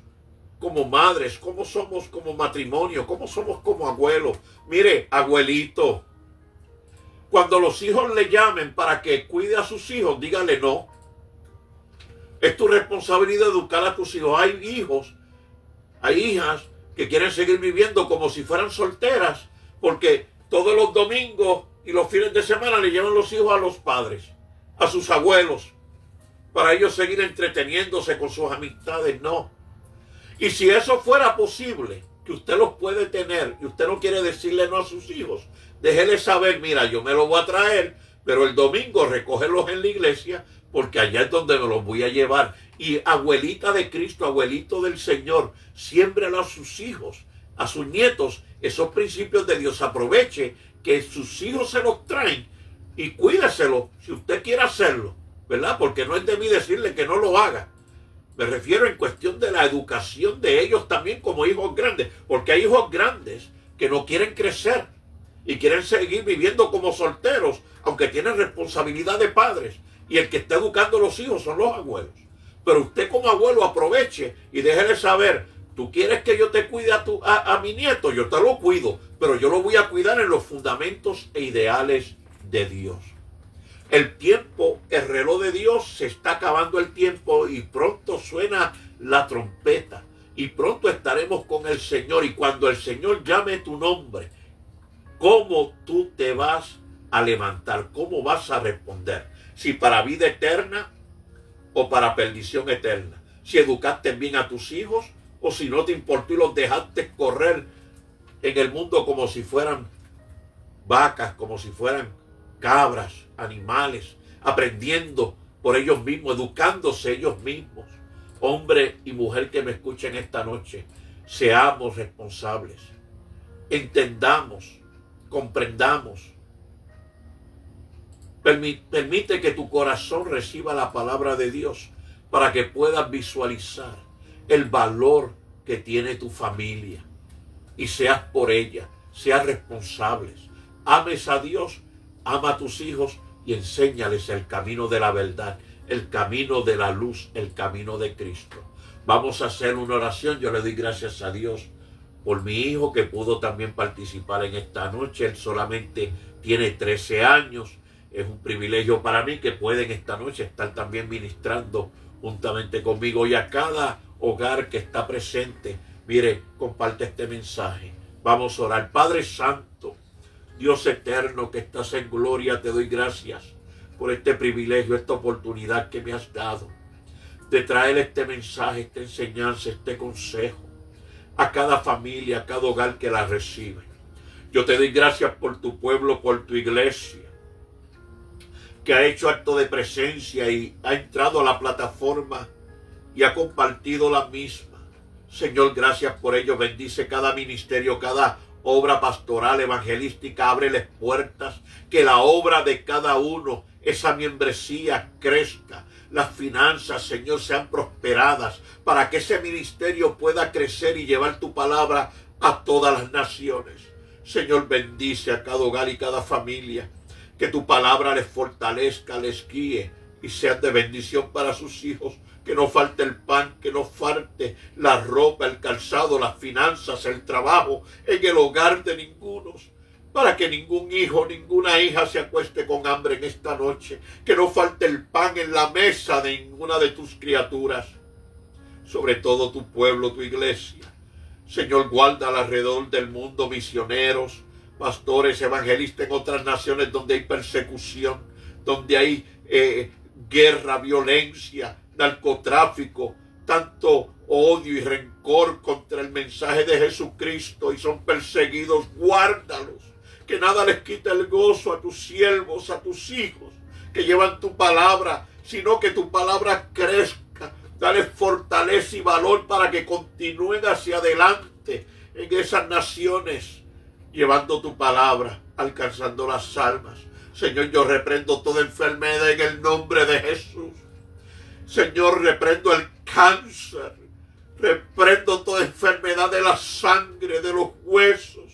como madres? ¿Cómo somos como matrimonio? ¿Cómo somos como abuelos? Mire, abuelito, cuando los hijos le llamen para que cuide a sus hijos, dígale no. Es tu responsabilidad educar a tus hijos. Hay hijos, hay hijas que quieren seguir viviendo como si fueran solteras, porque todos los domingos y los fines de semana le llevan los hijos a los padres, a sus abuelos, para ellos seguir entreteniéndose con sus amistades. No. Y si eso fuera posible, que usted los puede tener y usted no quiere decirle no a sus hijos, déjele saber, mira, yo me los voy a traer, pero el domingo recogerlos en la iglesia, porque allá es donde me los voy a llevar. Y abuelita de Cristo, abuelito del Señor, siémbrelo a sus hijos, a sus nietos, esos principios de Dios. Aproveche que sus hijos se los traen y cuídeselo si usted quiere hacerlo, ¿verdad? Porque no es de mí decirle que no lo haga. Me refiero en cuestión de la educación de ellos también como hijos grandes, porque hay hijos grandes que no quieren crecer y quieren seguir viviendo como solteros, aunque tienen responsabilidad de padres. Y el que está educando a los hijos son los abuelos. Pero usted como abuelo aproveche y déjele saber, tú quieres que yo te cuide a mi nieto, yo te lo cuido, pero yo lo voy a cuidar en los fundamentos e ideales de Dios. El tiempo, el reloj de Dios, se está acabando el tiempo y pronto suena la trompeta. Y pronto estaremos con el Señor. Y cuando el Señor llame tu nombre, ¿cómo tú te vas a levantar? ¿Cómo vas a responder? Si para vida eterna o para perdición eterna. Si educaste bien a tus hijos o si no te importó y los dejaste correr en el mundo como si fueran vacas, como si fueran cabras, animales, aprendiendo por ellos mismos, educándose ellos mismos. Hombre y mujer que me escuchen esta noche, seamos responsables, entendamos, comprendamos. Permite que tu corazón reciba la palabra de Dios para que puedas visualizar el valor que tiene tu familia y seas por ella, seas responsables. Ames a Dios, ama a tus hijos y enséñales el camino de la verdad, el camino de la luz, el camino de Cristo. Vamos a hacer una oración. Yo le doy gracias a Dios por mi hijo que pudo también participar en esta noche. Él solamente tiene 13 años. Es un privilegio para mí que pueden esta noche estar también ministrando juntamente conmigo y a cada hogar que está presente. Mire, comparte este mensaje. Vamos a orar. Padre Santo, Dios eterno que estás en gloria, te doy gracias por este privilegio, esta oportunidad que me has dado de traer este mensaje, esta enseñanza, este consejo a cada familia, a cada hogar que la recibe. Yo te doy gracias por tu pueblo, por tu iglesia, que ha hecho acto de presencia y ha entrado a la plataforma y ha compartido la misma. Señor, gracias por ello. Bendice cada ministerio, cada obra pastoral, evangelística. Ábreles puertas, que la obra de cada uno, esa membresía crezca. Las finanzas, Señor, sean prosperadas para que ese ministerio pueda crecer y llevar tu palabra a todas las naciones. Señor, bendice a cada hogar y cada familia. Que tu palabra les fortalezca, les guíe y sea de bendición para sus hijos. Que no falte el pan, que no falte la ropa, el calzado, las finanzas, el trabajo en el hogar de ninguno. Para que ningún hijo, ninguna hija se acueste con hambre en esta noche. Que no falte el pan en la mesa de ninguna de tus criaturas. Sobre todo tu pueblo, tu iglesia. Señor, guarda alrededor del mundo misioneros, pastores, evangelistas en otras naciones donde hay persecución, donde hay guerra, violencia, narcotráfico, tanto odio y rencor contra el mensaje de Jesucristo y son perseguidos. Guárdalos, que nada les quite el gozo a tus siervos, a tus hijos que llevan tu palabra, sino que tu palabra crezca. Dale fortaleza y valor para que continúen hacia adelante en esas naciones, llevando tu palabra, alcanzando las almas. Señor, yo reprendo toda enfermedad en el nombre de Jesús. Señor, reprendo el cáncer, reprendo toda enfermedad de la sangre, de los huesos.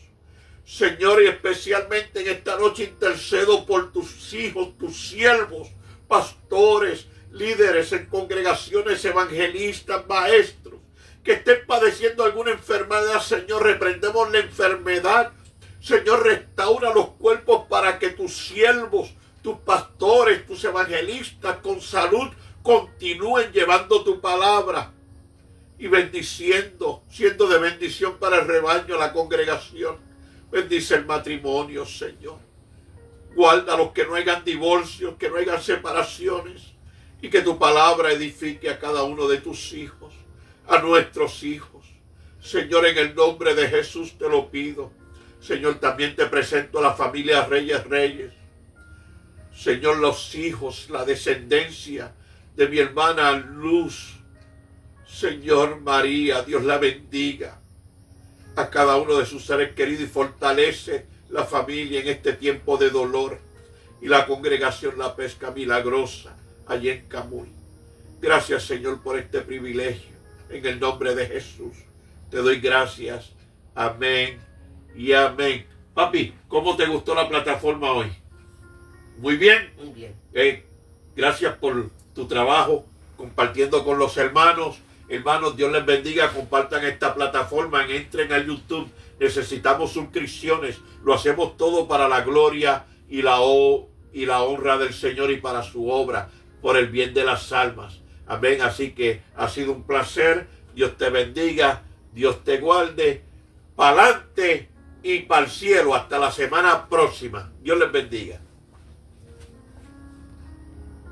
Señor, y especialmente en esta noche intercedo por tus hijos, tus siervos, pastores, líderes en congregaciones, evangelistas, maestros, que estén padeciendo alguna enfermedad. Señor, reprendemos la enfermedad. Señor, restaura los cuerpos para que tus siervos, tus pastores, tus evangelistas con salud continúen llevando tu palabra y bendiciendo, siendo de bendición para el rebaño, la congregación. Bendice el matrimonio, Señor. Guarda los que no hayan divorcios, que no hayan separaciones, y que tu palabra edifique a cada uno de tus hijos, a nuestros hijos. Señor, en el nombre de Jesús te lo pido. Señor, también te presento a la familia Reyes. Señor, los hijos, la descendencia de mi hermana Luz. Señor, María, Dios la bendiga a cada uno de sus seres queridos y fortalece la familia en este tiempo de dolor. Y la congregación La Pesca Milagrosa, allí en Camuy. Gracias, Señor, por este privilegio. En el nombre de Jesús te doy gracias. Amén y amén. Papi, ¿cómo te gustó la plataforma hoy? Muy bien. Muy bien. Gracias por tu trabajo compartiendo con los hermanos. Hermanos, Dios les bendiga. Compartan esta plataforma. Entren a YouTube. Necesitamos suscripciones. Lo hacemos todo para la gloria y la honra del Señor y para su obra, por el bien de las almas. Amén. Así que ha sido un placer. Dios te bendiga. Dios te guarde. Pa'lante y para el cielo. Hasta la semana próxima. Dios les bendiga.